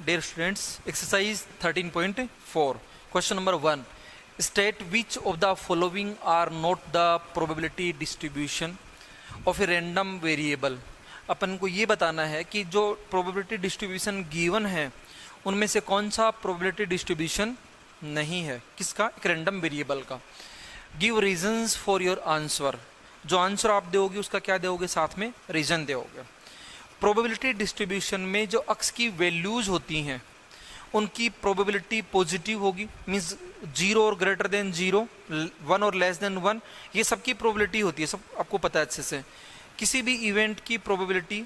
Dear students, exercise 13.4, question number 1. State which of the following are not the probability distribution of a random variable. अपन को ये बताना है कि जो probability distribution given है उनमें से कौन सा probability distribution नहीं है, किसका, एक random variable का. Give reasons for your answer. जो आंसर आप दोगे उसका क्या दोगे, साथ में रीजन दोगे. प्रोबेबिलिटी डिस्ट्रीब्यूशन में जो अक्स की वैल्यूज होती हैं उनकी प्रोबेबिलिटी पॉजिटिव होगी, मींस 0 और ग्रेटर देन 0, 1 और लेस देन 1, ये सबकी प्रोबेबिलिटी होती है, सब आपको पता है अच्छे से. किसी भी इवेंट की प्रोबेबिलिटी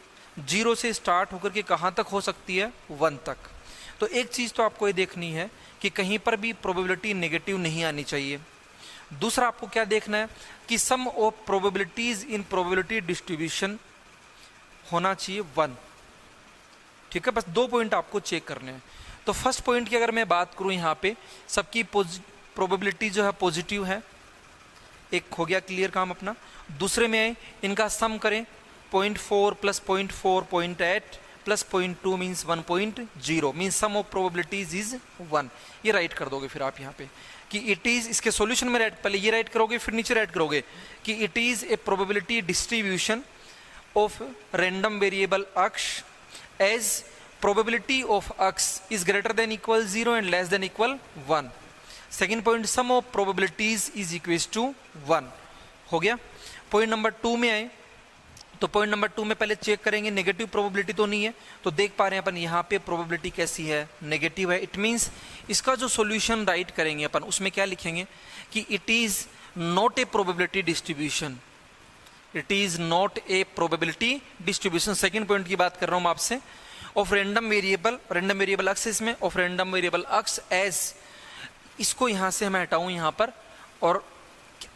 0 से स्टार्ट होकर के कहाँ तक हो सकती है, 1 तक. तो एक चीज़ तो आपको ये देखनी है कि कहीं पर भी प्रोबेबिलिटी नेगेटिव नहीं आनी चाहिए. दूसरा आपको क्या देखना है कि sum of probabilities in probability distribution होना चाहिए 1. ठीक है, बस 2 पॉइंट आपको चेक करने हैं. तो फर्स्ट पॉइंट की अगर मैं बात करूं, यहाँ पे सबकी प्रोबेबिलिटी जो है पॉजिटिव है, एक हो गया क्लियर काम अपना. दूसरे में इनका सम करें, 0.4 plus 0.4 0.8 plus 0.2 means 1.0, means sum of probabilities is 1. ये राइट कर दोगे फिर आप यहाँ पे कि इट इज, इसके सॉल्यूशन में राइट, पहले ये राइट करोगे फिर नीचे राइट करोगे कि it is a probability distribution of random variable x as probability of x is greater than equal 0 and less than equal 1. Second point, sum of probabilities is equals to 1. हो गया. Point number 2 में आए तो point number 2 में पहले check करेंगे negative probability तो नहीं है. तो देख पा रहे हैं अपन यहाँ पे प्रोबेबिलिटी कैसी है, नेगेटिव है. इट मीन्स इसका जो सॉल्यूशन राइट करेंगे अपन उसमें क्या लिखेंगे कि it is not a probability distribution. It is not a probability distribution. Second point की बात कर रहा हूं मैं आपसे. ऑफ रैंडम वेरिएबल अक्स इसमें, of random variable X as, इसको यहां से मैं हटाऊं यहां पर, और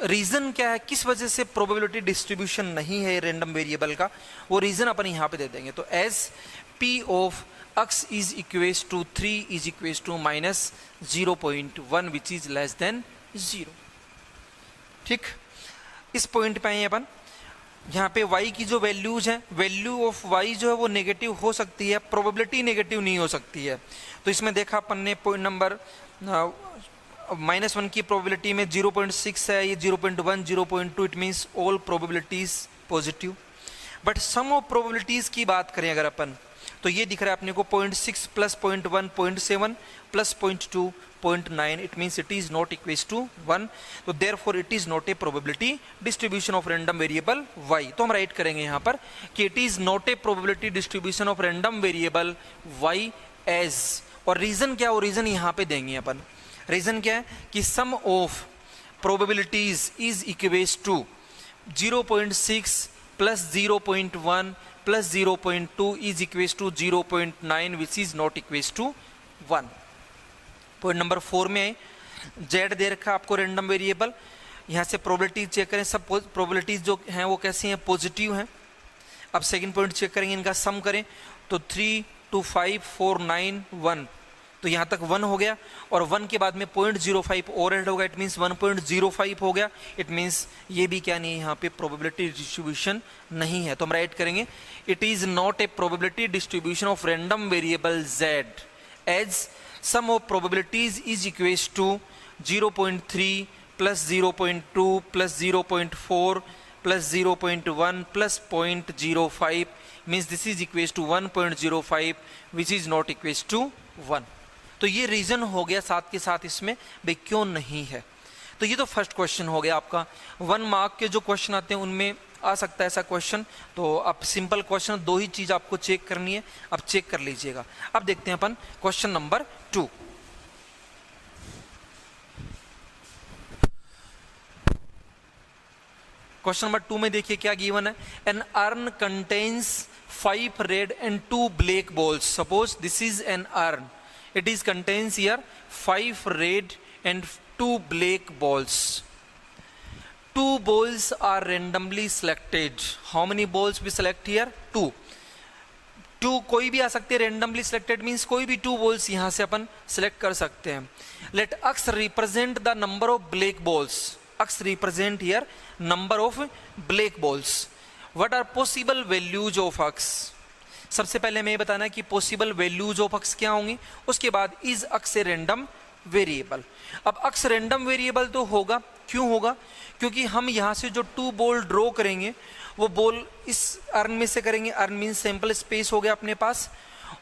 रीजन क्या है, किस वजह से प्रोबेबिलिटी डिस्ट्रीब्यूशन नहीं है रैंडम वेरिएबल का, वो रीजन अपन यहां पे दे देंगे. तो as P of X is equals to 3 is equals to minus 0.1 which is less than 0. ठीक, इस पॉइंट पे आए अपन. यहाँ पे y की जो वैल्यूज हैं, वैल्यू ऑफ y जो है वो नेगेटिव हो सकती है, प्रोबेबिलिटी नेगेटिव नहीं हो सकती है. तो इसमें देखा अपन ने पॉइंट नंबर -1 की प्रोबेबिलिटी में 0.6 है, ये 0.1 0.2, it means all probabilities positive. But some of probabilities की बात करें अगर अपन, तो ये दिख रहा है अपने को 0.6 plus 0.1 0.7 plus 0.2 0.9, it means it is not equals to 1. तो therefore it is not a probability distribution of random variable y. तो हम राइट करेंगे यहाँ पर कि it is not a probability distribution of random variable y as, और reason क्या, वो रीजन यहाँ पे देंगे अपन. रीजन क्या है कि sum of probabilities is equals to 0.6 plus 0.1 plus 0.2 is equals to 0.9 which is not equals to 1. Point number 4 में जेड दे रखा आपको रैंडम वेरिएबल. यहाँ से प्रोबेबिलिटी चेक करें, सब प्रोबेबिलिटीज जो हैं वो कैसी हैं, पॉजिटिव हैं. अब सेकंड पॉइंट चेक करेंगे, इनका सम करें तो 3 2 5 4 9 1, तो यहाँ तक 1 हो गया, और 1 के बाद में 0.05 और ऐड होगा, इट मीन्स 1.05 हो गया. इट मीन्स ये भी क्या नहीं है, यहाँ पे प्रोबेबिलिटी डिस्ट्रीब्यूशन नहीं है. तो हम राइट करेंगे it is not a probability distribution of random variable Z as sum of probabilities is equals to 0.3 plus 0.2 plus 0.4 plus 0.1 plus 0.05, means this is equals to 1.05 which is not equals to 1. तो ये reason हो गया साथ के साथ इसमें भाई क्यों नहीं है. तो ये तो फर्स्ट क्वेश्चन हो गया आपका. 1 मार्क के जो क्वेश्चन आते हैं उनमें आ सकता है ऐसा क्वेश्चन. तो अब सिंपल क्वेश्चन, 2 ही चीज आपको चेक करनी है, अब चेक कर लीजिएगा. अब देखते हैं अपन क्वेश्चन नंबर 2. क्वेश्चन नंबर 2 में देखिए क्या गिवन है. An urn contains 5 red and 2 black balls. Suppose this is an urn, it is contains here 5 red and 2 black balls. 2 balls are randomly selected. How many balls we select here? 2. 2 कोई भी आ सकते हैं. randomly selected means कोई भी 2 balls यहाँ से अपन select कर सकते हैं. Let x represent the number of black balls. x represent here number of black balls. What are possible values of x? सबसे पहले हमें ये बताना है कि पॉसिबल वैल्यूज ऑफ अक्स क्या होंगी, उसके बाद is X a random variable. अब अक्स रैंडम वेरिएबल तो होगा, क्यों होगा, क्योंकि हम यहाँ से जो 2 बॉल ड्रॉ करेंगे वो बॉल इस अर्न में से करेंगे, अर्न मीन सैंपल स्पेस हो गया अपने पास,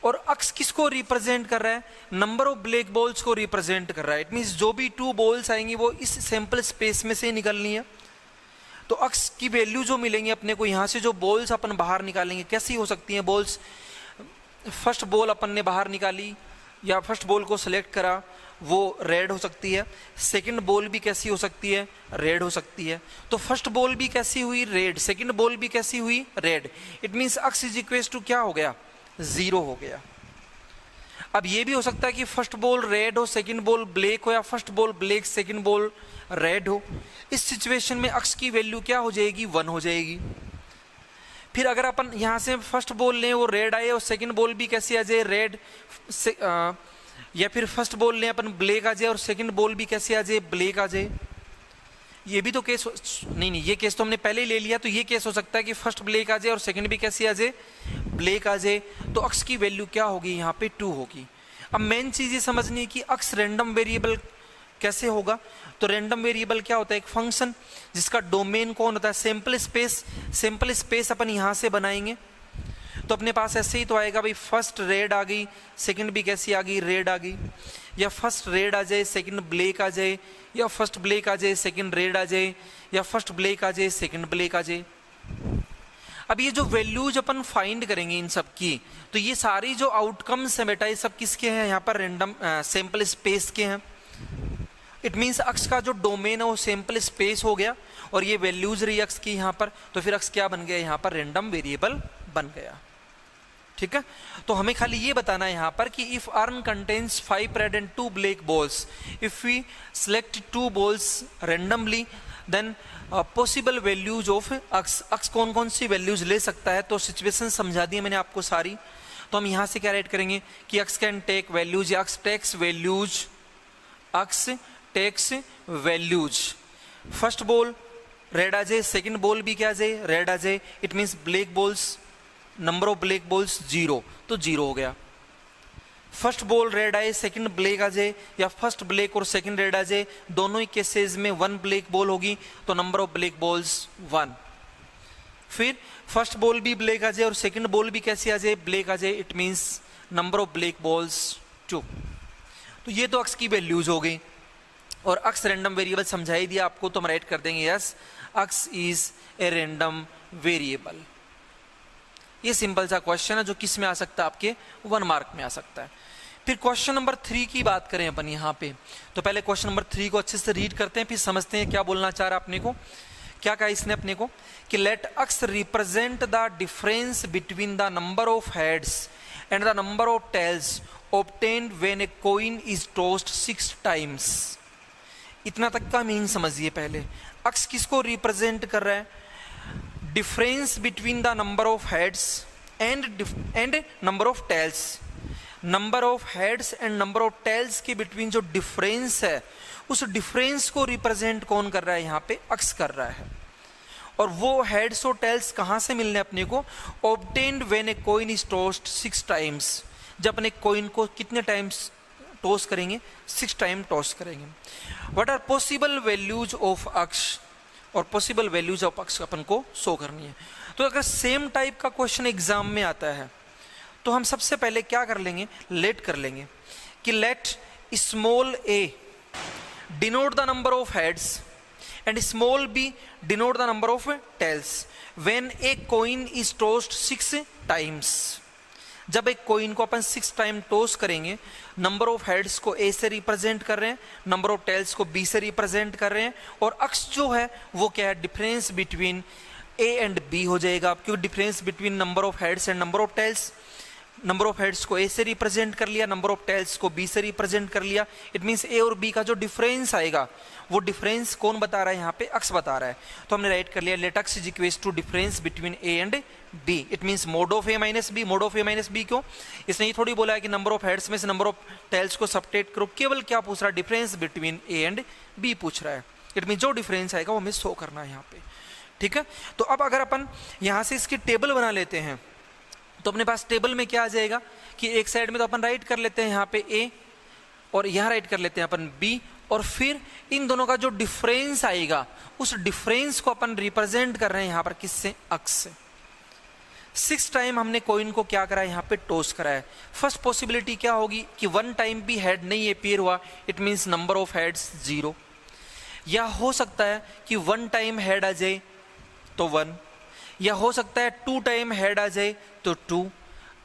और अक्स किसको रिप्रेजेंट कर रहा है, नंबर ऑफ ब्लैक बॉल्स को रिप्रेजेंट कर रहा है। इट मीन्स जो भी 2 बॉल्स आएंगी वो इस सैंपल स्पेस में से निकलनी है। तो अक्स की वैल्यू जो मिलेंगी अपने को, यहाँ से जो बॉल्स अपन बाहर निकालेंगे कैसी हो सकती हैं बॉल्स, फर्स्ट बॉल अपन ने बाहर निकाली या फर्स्ट बॉल को सिलेक्ट करा वो रेड हो सकती है, सेकंड बॉल भी कैसी हो सकती है, रेड हो सकती है। तो फर्स्ट बॉल भी कैसी हुई, रेड, सेकंड बॉल भी कैसी हुई, red. It means X is equal to क्या हो गया, 0 हो गया। अब ये भी हो सकता है कि फर्स्ट बॉल रेड हो, सेकंड बॉल ब्लैक हो, या first ball black second ball red हो। इस सिचुएशन में अक्स की वैल्यू क्या हो जाएगी, 1 हो जाएगी। फिर अगर अपन यहाँ से फर्स्ट बॉल लें वो रेड आए और सेकंड बॉल भी कैसी आ जाए, रेड, या फिर फर्स्ट बॉल लें अपन ब्लैक आ जाए और सेकंड बॉल भी कैसे आ जाए, ब्लैक आ जाए। ये भी तो केस नहीं, ये केस तो हमने पहले ही ले लिया। तो ये केस हो सकता है कि फर्स्ट ब्लैक आ जाए और सेकंड भी कैसी आ जाए, ब्लैक आ जाए। तो अक्स की वैल्यू क्या होगी, यहाँ पे 2 होगी। अब मेन चीज ये समझनी है कि अक्स रैंडम वेरिएबल कैसे होगा। तो रैंडम वेरिएबल क्या होता है, एक फंक्शन जिसका डोमेन कौन होता है, सैंपल स्पेस। सैंपल स्पेस अपन यहाँ से बनाएंगे तो अपने पास ऐसे ही तो आएगा भाई, फर्स्ट रेड आ गई, सेकंड भी कैसी आ गई, रेड आ गई, या फर्स्ट रेड आ जाए सेकंड ब्लैक आ जाए, या फर्स्ट ब्लैक आ जाए सेकंड रेड आ जाए, या फर्स्ट ब्लैक आ जाए सेकंड ब्लैक आ जाए। अब ये जो वैल्यूज अपन फाइंड करेंगे इन सब की, तो ये सारी जो आउटकम्स है बेटा, ये सब किसके हैं, यहाँ पर रैंडम सैंपल स्पेस के हैं। इट मीन्स अक्स का जो डोमेन है वो सैंपल स्पेस हो गया और ये वैल्यूज रही अक्स की यहाँ पर, तो फिर अक्स क्या बन गया, यहाँ पर रैंडम वेरिएबल बन गया। ठीक है, तो हमें खाली ये बताना है यहाँ पर कि if urn contains 5 red and 2 black balls, if we select 2 balls randomly, then possible values of X. X कौन कौन सी वैल्यूज ले सकता है, तो सिचुएशन समझा दी है मैंने आपको सारी। तो हम यहाँ से क्या राइट करेंगे कि अक्स कैन टेक वैल्यूज, या X takes values, X takes values. First ball red आ जाए, सेकेंड बॉल भी क्या आ जाए, रेड आ जाए। It means black balls, number of black balls 0, तो 0 हो गया। फर्स्ट बॉल रेड आए, सेकंड ब्लैक आ जाए, या फर्स्ट ब्लैक और सेकंड रेड आ जाए, दोनों ही केसेस में 1 ब्लैक बॉल होगी, तो नंबर ऑफ ब्लैक बॉल्स 1। फिर फर्स्ट बॉल भी ब्लैक आ जाए और सेकंड बॉल भी कैसे आ जाए, ब्लैक आ जाए। It means number of black balls 2। तो ये तो अक्स की वैल्यूज हो गई और अक्स रैंडम वेरिएबल समझा ही दिया आपको, तो हम राइट कर देंगे yes, X is a random variable. ये सिंपल सा क्वेश्चन है जो किस में आ सकता है, आपके 1 मार्क में आ सकता है। फिर क्वेश्चन नंबर 3 की बात करें अपन यहाँ पे, तो पहले क्वेश्चन नंबर 3 को अच्छे से रीड करते हैं, फिर समझते हैं क्या बोलना चाह रहा है अपने को। क्या कहा इसने अपने को कि let X represent the difference between the number of heads and the number of tails obtained when a coin is tossed 6 times. इतना तक का मीन समझिए पहले। अक्स किसको रिप्रेजेंट कर रहा है, difference between the number of heads and number of tails. Number of heads and number of tails के बिटवीन जो डिफरेंस है, उस डिफरेंस को रिप्रेजेंट कौन कर रहा है, यहाँ पे अक्स कर रहा है। और वो हेड्स और टेल्स कहाँ से मिलने अपने को, obtained when a coin is tossed 6 times. जब अपने कॉइन को कितने टाइम्स टॉस करेंगे, 6 टाइम टॉस करेंगे। What are possible values of X, और पॉसिबल वैल्यूज ऑफ अक्स अपन को शो करनी है। तो अगर सेम टाइप का क्वेश्चन एग्जाम में आता है तो हम सबसे पहले क्या कर लेंगे, लेट कर लेंगे कि let small A denote the number of heads and small B denote the number of tails when a coin is tossed 6 times. जब एक कॉइन को अपन 6 टाइम टॉस करेंगे, नंबर ऑफ हेड्स को ए से रिप्रेजेंट कर रहे हैं, नंबर ऑफ टेल्स को बी से रिप्रेजेंट कर रहे हैं, और अक्स जो है वो क्या है, difference between A and B हो जाएगा। क्योंकि difference between number of heads and number of tails, number of heads को ए से रिप्रेजेंट कर लिया, नंबर ऑफ टेल्स को बी से रिप्रेजेंट कर लिया। इट मीन्स ए और बी का जो डिफरेंस आएगा वो डिफरेंस कौन बता रहा है, यहाँ पे अक्स बता रहा है। तो हमने राइट कर लिया let X is equal to difference between A and B. It means mod of A minus B. Mod of A minus B क्यों, इसने ये थोड़ी बोला है कि नंबर ऑफ हेड्स में से नंबर ऑफ टेल्स को सबट्रैक्ट करो, केवल क्या पूछ रहा है, difference between A and B पूछ रहा है। इट मीन जो डिफरेंस आएगा वो हमें शो करना है यहाँ पे। ठीक है, तो अब अगर अपन यहाँ से इसकी टेबल बना लेते हैं तो अपने पास टेबल में क्या आ जाएगा कि एक साइड में तो अपन राइट कर लेते हैं यहाँ पे ए, और यहाँ राइट कर लेते हैं अपन बी, और फिर इन दोनों का जो डिफरेंस आएगा उस डिफरेंस को अपन रिप्रेजेंट कर रहे हैं यहाँ पर किससे, अक्स से। 6 टाइम हमने कॉइन को क्या करा है, यहाँ पे टॉस करा है। फर्स्ट पॉसिबिलिटी क्या होगी कि 1 टाइम भी हेड नहीं अपीयर हुआ, it means number of heads 0। या हो सकता है कि 1 टाइम हेड आ जाए तो 1, या हो सकता है 2 टाइम हेड आ जाए तो 2,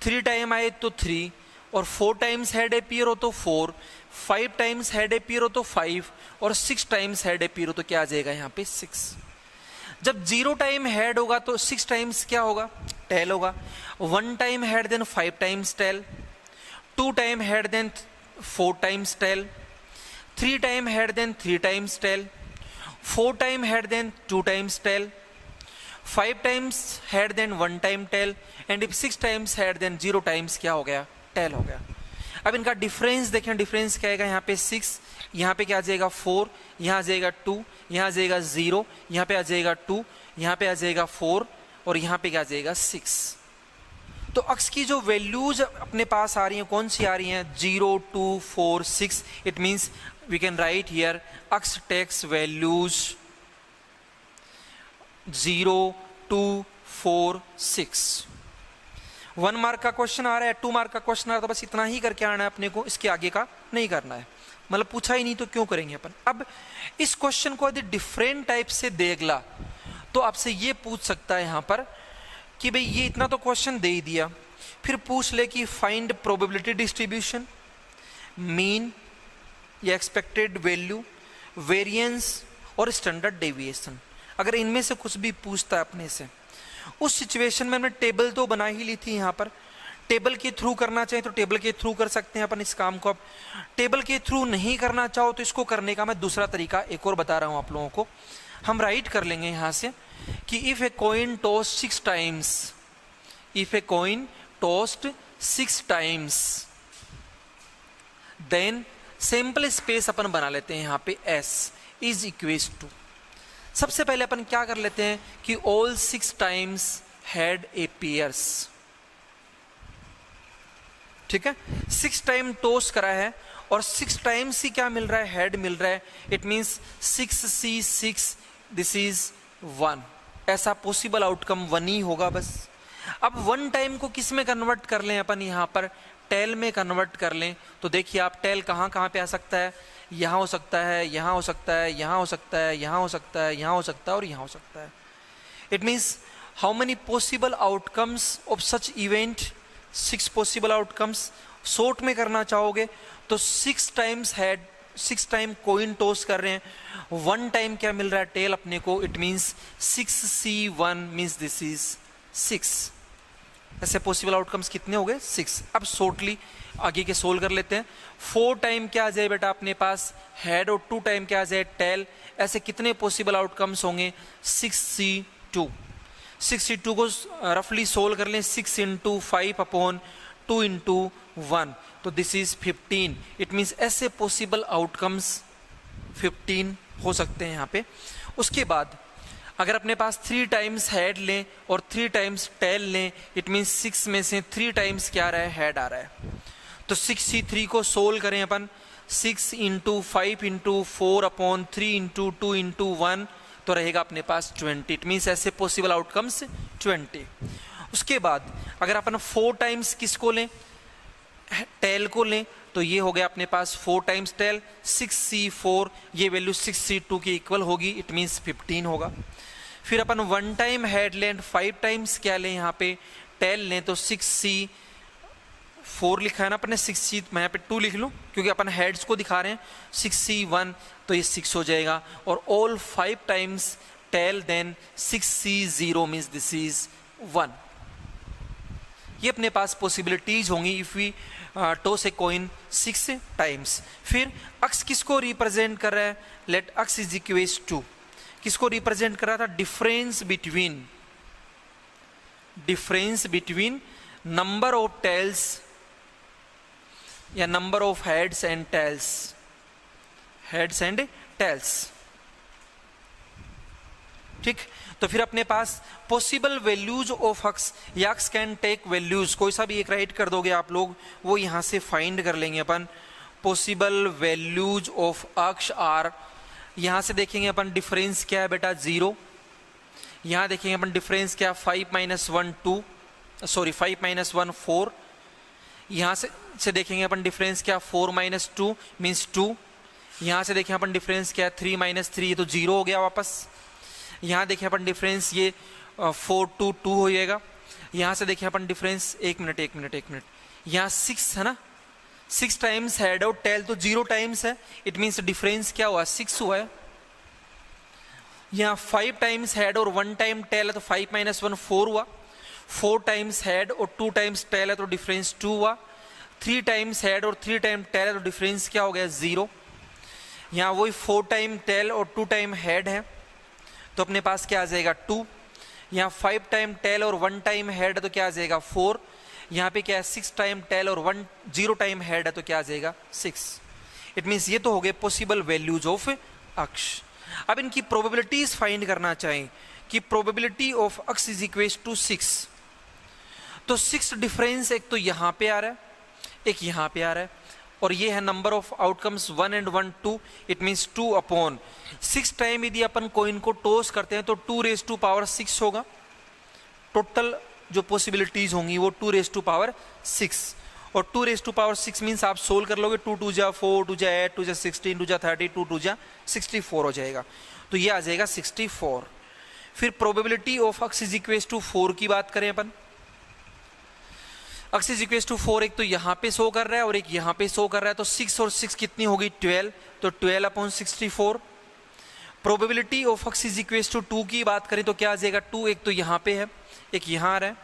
3 टाइम आए तो 3, और 4 टाइम्स हेड अपीयर हो तो 4, 5 टाइम्स हेड अपीयर हो तो 5, और 6 टाइम्स हेड अपीयर हो तो क्या आ जाएगा यहाँ पे 6। जब 0 टाइम हेड होगा तो 6 टाइम्स क्या होगा, टेल होगा। 1 time head then 5 times tail, 2 time head then 4 times tail, 3 time head then 3 times tail, 4 time head then 2 times tail, 5 times head then 1 time tail, and if 6 times head then 0 times क्या हो गया, tell हो गया। अब इनका difference देखें, difference क्या आएगा, यहाँ पे 6, यहाँ पे क्या आ जाएगा 4, यहाँ आ जाएगा 2, यहाँ आ जाएगा 0, यहाँ पे आ जाएगा 2, यहाँ पे आ जाएगा 4, और यहाँ पे क्या आ जाएगा 6। तो अक्स की जो वैल्यूज अपने पास आ रही हैं कौन सी आ रही हैं, 0, 2, 4, 6। It means we can write here X takes values 0, 2, 4, 6। 1 mark का क्वेश्चन आ रहा है, 2 मार्क का क्वेश्चन आ रहा है, तो बस इतना ही करके आना है अपने को, इसके आगे का नहीं करना है। मतलब पूछा ही नहीं तो क्यों करेंगे अपन। अब इस क्वेश्चन को यदि डिफरेंट टाइप से देख ला तो आपसे ये पूछ सकता है यहाँ पर कि भाई ये इतना तो क्वेश्चन दे ही दिया, फिर पूछ ले कि फाइंड प्रोबेबिलिटी डिस्ट्रीब्यूशन, मीन या एक्सपेक्टेड वैल्यू, वेरिएंस और स्टैंडर्ड डेविएशन। अगर इनमें से कुछ भी पूछता है अपने से, उस सिचुएशन में हमने टेबल तो बना ही ली थी यहाँ पर। टेबल के थ्रू करना चाहे तो टेबल के थ्रू कर सकते हैं अपन इस काम को। अब टेबल के थ्रू नहीं करना चाहो तो इसको करने का मैं दूसरा तरीका एक और बता रहा हूँ आप लोगों को। हम राइट कर लेंगे यहाँ से कि if a coin toss 6 times, if a coin tossed 6 times, then sample space अपन बना लेते हैं यहाँ पे S इज इक्वेस टू। सबसे पहले अपन क्या कर लेते हैं कि ऑल 6 टाइम्स हेड अपीयर्स, ठीक है। 6 टाइम टॉस करा है और 6 टाइम्स ही क्या मिल रहा है, हेड मिल रहा है। It means 6C6, this is 1। ऐसा पॉसिबल आउटकम 1 ही होगा बस। अब 1 टाइम को किस में कन्वर्ट कर लें अपन, यहां पर टेल में कन्वर्ट कर लें। तो देखिए आप टेल कहां कहां पे आ सकता है, यहाँ हो सकता है, यहाँ हो सकता है, यहाँ हो सकता है, यहाँ हो सकता है, यहाँ हो सकता है और यहाँ हो सकता है। It means how many possible outcomes of such event, 6 possible outcomes. Short में करना चाहोगे तो 6 times head, 6 time coin toss कर रहे हैं, 1 टाइम क्या मिल रहा है, टेल अपने को। It means 6C1 means this is 6। ऐसे पॉसिबल आउटकम्स कितने हो गए, 6। अब शॉर्टली आगे के सोल्व कर लेते हैं। 4 टाइम क्या आ जाए बेटा अपने पास, हेड, और 2 टाइम क्या आ जाए, टेल। ऐसे कितने पॉसिबल आउटकम्स होंगे, 6C2। 6C2 को रफली सोल्व कर लें, 6 इंटू 5 अपॉन 2 इंटू 1, तो दिस इज 15। इट मीन्स ऐसे पॉसिबल आउटकम्स 15 हो सकते हैं यहाँ पे। उसके बाद अगर अपने पास 3 टाइम्स हेड लें और 3 टाइम्स टेल लें, इट मीन्स 6 में से 3 टाइम्स क्या आ रहा है, हेड आ रहा है। तो 6C3 को सोल्व करें अपन, 6 into 5 into 4 upon 3 into 2 into 1, तो रहेगा अपने पास 20। इट मीन्स ऐसे पॉसिबल आउटकम्स 20। उसके बाद अगर अपन 4 टाइम्स किसको लें, टेल को लें, तो ये हो गया अपने पास 4 टाइम्स टेल, 6C4, ये वैल्यू 6C2 की इक्वल होगी। इट मीन्स 15 होगा। फिर अपन 1 टाइम हेड लें, 5 टाइम्स क्या लें यहाँ पे, टेल लें, तो 6C4 लिखा है ना अपने, 6C, मैं यहाँ पे 2 लिख लूँ क्योंकि अपन हेड्स को दिखा रहे हैं। 6C1, तो ये 6 हो जाएगा। और all 5 times tail, then 6C0 means this is 1। ये अपने पास पॉसिबिलिटीज होंगी if we toss a coin 6 times. फिर अक्स किसको रिप्रेजेंट कर रहा है, let X is equals to, किसको रिप्रेजेंट कर रहा था, difference between number of tails या number of heads and tails, ठीक। तो फिर अपने पास पॉसिबल वैल्यूज ऑफ अक्स, या अक्स कैन टेक वैल्यूज, कोई सा भी एक राइट कर दोगे आप लोग, वो यहां से फाइंड कर लेंगे अपन। Possible values of X are, यहां से देखेंगे अपन डिफरेंस क्या है बेटा 0, यहां देखेंगे अपन डिफरेंस क्या 5 - 1 2, सॉरी 5 - 1 4, यहां से देखेंगे अपन डिफरेंस क्या 4 - 2 मीन्स 2, यहां से देखें अपन डिफरेंस क्या 3 - 3, ये तो 0 हो गया वापस। यहाँ देखें अपन डिफरेंस ये 4 2 2 हो जाएगा। यहाँ से देखें अपन डिफरेंस, एक मिनट, यहाँ 6 है ना, 6 टाइम्स हेड और टेल तो 0 टाइम्स है, इट मीन्स डिफरेंस क्या हुआ 6 हुआ है। यहाँ 5 टाइम्स हेड और 1 टाइम टेल है तो 5 - 1 4 हुआ, 4 टाइम्स हेड और 2 टाइम्स टेल है तो डिफरेंस 2 हुआ, 3 टाइम्स हेड और 3 टाइम टेल है तो डिफरेंस क्या हो गया 0। यहाँ वही 4 टाइम टेल और 2 टाइम हेड है तो अपने पास क्या आ जाएगा 2, यहाँ 5 टाइम टेल और 1 टाइम हेड है तो क्या आ जाएगा 4, यहाँ पे क्या है 6 टाइम टेल और 0 टाइम हेड है तो क्या आ जाएगा 6। इट मीन्स ये तो हो गए पॉसिबल वैल्यूज ऑफ अक्ष। अब इनकी प्रोबेबिलिटीज फाइंड करना चाहें कि प्रोबेबिलिटी ऑफ अक्ष इज इक्वल टू 6, तो 6 डिफरेंस एक तो यहाँ पे आ रहा है, एक यहाँ पे आ रहा है, और ये है number of outcomes 1 and 1 2, it means 2/6 time यदि अपन कोइन को टॉस करते हैं तो 2⁻6 होगा। टोटल जो पॉसिबिलिटीज होंगी वो 2⁻6, और 2⁻6 मीन्स आप सोल्व कर लोगे 2 2 जा 4, 2 जा 8, 2 जा 16, 2 जा 30, 2 2 जा 64 हो जाएगा, तो ये आ जाएगा 64। फिर probability of X is equal to 4 की बात करें अपन, अक्स इज इक्वल टू 4 एक तो यहाँ पे शो कर रहा है और एक यहाँ पे शो कर रहा है, तो 6 और 6 कितनी होगी 12, तो 12/64। Probability of X is equal to 2 की बात करें तो क्या आ जाएगा 2, एक तो यहाँ पे है एक यहाँ आ रहा है,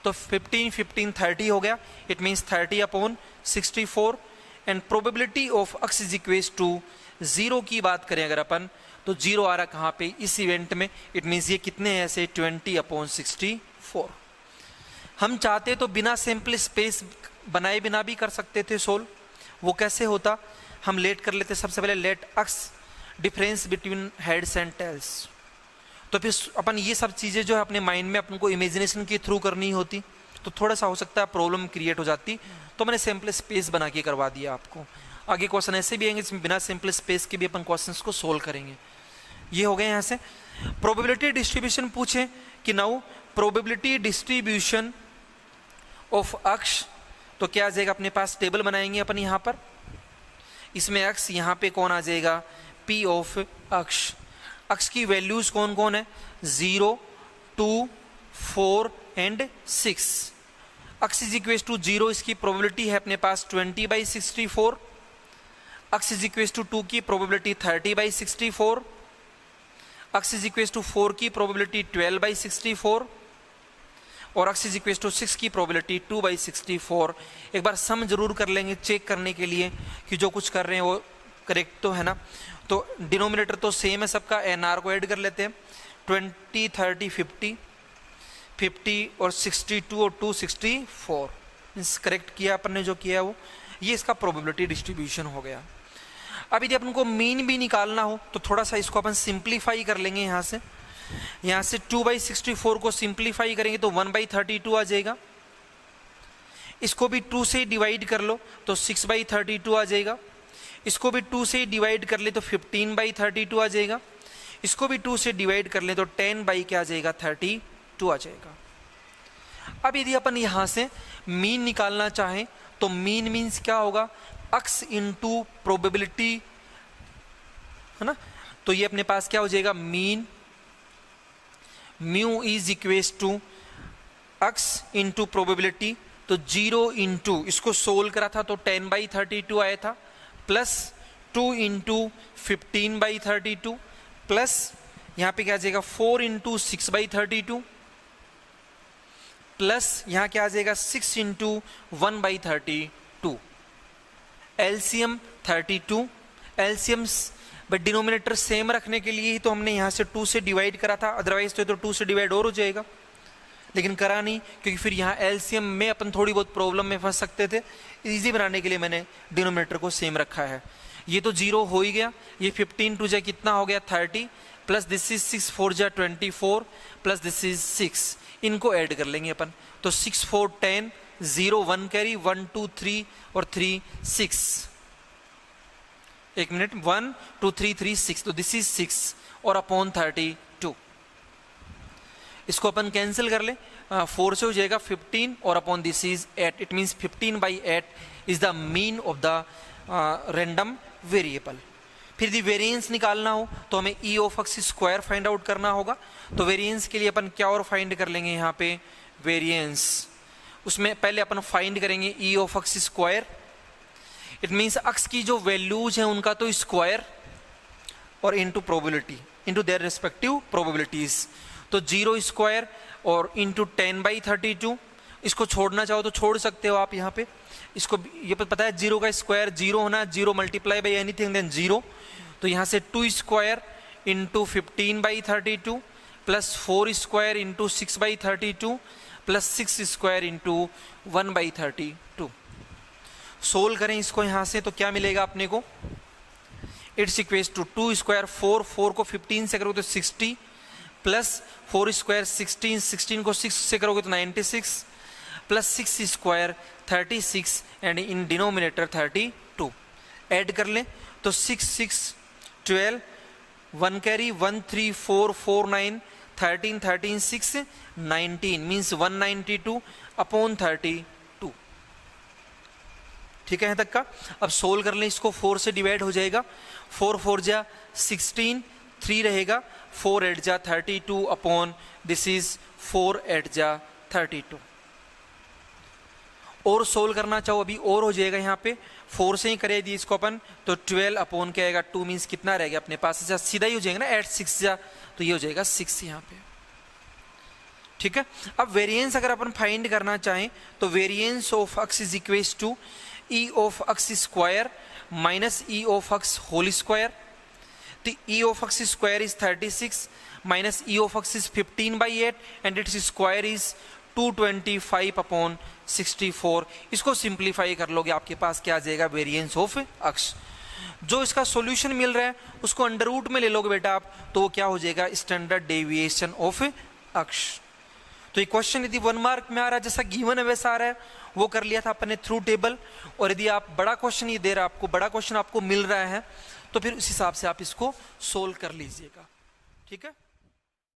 तो 15 15 30 हो गया, it means 30/64। And probability of X is equal to 0 की बात करें अगर अपन, तो 0 आ रहा कहाँ पे इस इवेंट में, इट मीन्स ये कितने हैं ऐसे 20/64। हम चाहते तो बिना सैंपल स्पेस बनाए बिना भी कर सकते थे सोल्व, वो कैसे होता, हम लेट कर लेते सबसे पहले let X difference between heads and tails, तो फिर अपन ये सब चीज़ें जो है अपने माइंड में अपन को इमेजिनेशन के थ्रू करनी होती तो थोड़ा सा हो सकता है प्रॉब्लम क्रिएट हो जाती, तो मैंने सैंपल स्पेस बना के करवा दिया आपको। आगे क्वेश्चन ऐसे भी आएंगे जिसमें बिना सैंपल स्पेस के भी अपन क्वेश्चंस को सोल्व करेंगे। ये हो गए यहाँ से। प्रोबेबिलिटी डिस्ट्रीब्यूशन पूछे कि नाउ प्रोबेबिलिटी डिस्ट्रीब्यूशन ऑफ अक्ष, तो क्या आ जाएगा अपने पास टेबल बनाएंगे अपन यहाँ पर, इसमें अक्ष यहाँ पे कौन आ जाएगा P ऑफ अक्ष, अक्ष की वैल्यूज कौन कौन है 0 2 4 एंड 6। अक्ष इज इक्वल टू 0 इसकी प्रोबेबिलिटी है अपने पास 20/64, अक्ष इज इक्वल टू 2 की प्रोबेबिलिटी 30/64, अक्ष इज इक्वल टू 4 की प्रोबेबिलिटी 12/64 और अक्ष इज इक्वल टू 6 की प्रोबेबिलिटी 2/64। एक बार सम जरूर कर लेंगे चेक करने के लिए कि जो कुछ कर रहे हैं वो करेक्ट तो है ना। तो डिनोमिनेटर तो सेम है सबका, NR को ऐड कर लेते हैं, 20 30 50 50 और 62 और 264, मीन्स करेक्ट किया अपन ने जो किया वो, ये इसका प्रोबेबिलिटी डिस्ट्रीब्यूशन हो गया। अब यदि अपन को मीन भी निकालना हो तो थोड़ा सा इसको अपन सिंप्लीफाई कर लेंगे यहाँ से 2/64 को सिंप्लीफाई करेंगे तो 1/32 आ जाएगा, इसको भी 2 से डिवाइड कर लो तो 6/32 आ जाएगा, इसको भी 2 से डिवाइड कर ले तो 15/32 आ जाएगा, इसको भी 2 से डिवाइड कर ले तो 10 क्या आ जाएगा 32 आ जाएगा। अब यदि अपन यहाँ से मीन निकालना चाहें तो मीन मीन्स क्या होगा अक्स इनटू प्रोबेबिलिटी, है ना, तो ये अपने पास क्या हो जाएगा mean mu is equals to X into probability, तो 0 इंटू इसको सोल्व करा था तो 10/32 आया था, प्लस 2 इंटू 15/32 प्लस यहाँ पे क्या आ जाएगा 4 इंटू 6/32 प्लस यहाँ क्या आ जाएगा 6 into 1/32। LCM 32, LCM but denominator same रखने के लिए ही तो हमने यहाँ से 2 से डिवाइड करा था, अदरवाइज तो 2 से डिवाइड और हो जाएगा, लेकिन करा नहीं क्योंकि फिर यहाँ एलसीएम में अपन थोड़ी बहुत प्रॉब्लम में फंस सकते थे, इजी बनाने के लिए मैंने डिनोमिनेटर को सेम रखा है। ये तो 0 हो ही गया, ये 15 2 कितना हो गया 30, प्लस दिस इज 6 4 जा 24 प्लस दिस इज 6, इनको ऐड कर लेंगे अपन। तो 6 4 10, 0 1 कैरी, 1 2 3 और 3 6, एक मिनट, 1 2 3 3 6, तो दिस इज 6 और अपॉन 32। इसको अपन कैंसिल कर ले, 4 से हो जाएगा 15 और upon this is 8। It means 15/8 is the mean of the random variable. फिर यदि वेरिएंस निकालना हो तो हमें ई of X square find out करना होगा। तो वेरिएंस के लिए अपन क्या और फाइंड कर लेंगे यहाँ पे वेरिएंस, उसमें पहले अपन फाइंड करेंगे ई of X square. It means x की जो वैल्यूज हैं उनका तो स्क्वायर और into probability, into their respective probabilities. तो 0 स्क्वायर और इंटू 10/32। इसको छोड़ना चाहो तो छोड़ सकते हो आप यहाँ पे, इसको ये पता है 0 का स्क्वायर 0 होना, 0 मल्टीप्लाई बाई एनीथिंग देन 0। तो यहाँ से 2 square into 15/32 plus 4 square into 6/32 plus 6 square into 1/32। Solve करें इसको यहाँ से तो क्या मिलेगा अपने को, इट्स इक्वेस टू 2 स्क्वायर 4, 4 को 15 से करोगे तो 60 प्लस 4 स्क्वायर 16, 16 को 6 से करोगे तो 96 plus 6 square 36 and in denominator 32। Add कर लें तो 6 6 12, 1 कैरी, 1 3 4 4 9 13 13 6 19 मीन्स 192 अपॉन 32। ठीक है यहाँ तक का। अब सोल्व कर लें इसको, 4 से डिवाइड हो जाएगा, 4 4 जा 16, 3 रहेगा, 4 8 जा 32 अपॉन दिस इज 4 8 जा 32। और सोल्व करना चाहो अभी और हो जाएगा, यहाँ पे 4 से ही करे दी इसको अपन तो 12 अपॉन क्या आएगा 2 मीन्स कितना रहेगा अपने पास, सीधा ही हो जाएगा ना 8 6 जा, तो ये हो जाएगा 6 यहाँ पे। ठीक है। अब वेरिएंस अगर अपन फाइंड करना चाहें तो variance of X is equals to E of X square minus E of X whole square. तो E of X square is 36 minus E of X is 15/8 and its square is 225 upon 64। इसको simplify कर लोगे आपके पास क्या आ जाएगा variance of x. जो इसका solution मिल रहा है उसको अंडर रूट में ले लोगे बेटा आप, तो वो क्या हो जाएगा स्टैंडर्ड डेविएशन ऑफ एक्स। तो ये क्वेश्चन यदि 1 मार्क में आ रहा है जैसा गिवन है वैसा आ रहा है, वो कर लिया था अपने थ्रू टेबल। और यदि आप बड़ा क्वेश्चन ये दे रहा है आपको, बड़ा क्वेश्चन आपको मिल रहा है तो फिर उस हिसाब से आप इसको सोल्व कर लीजिएगा। ठीक है।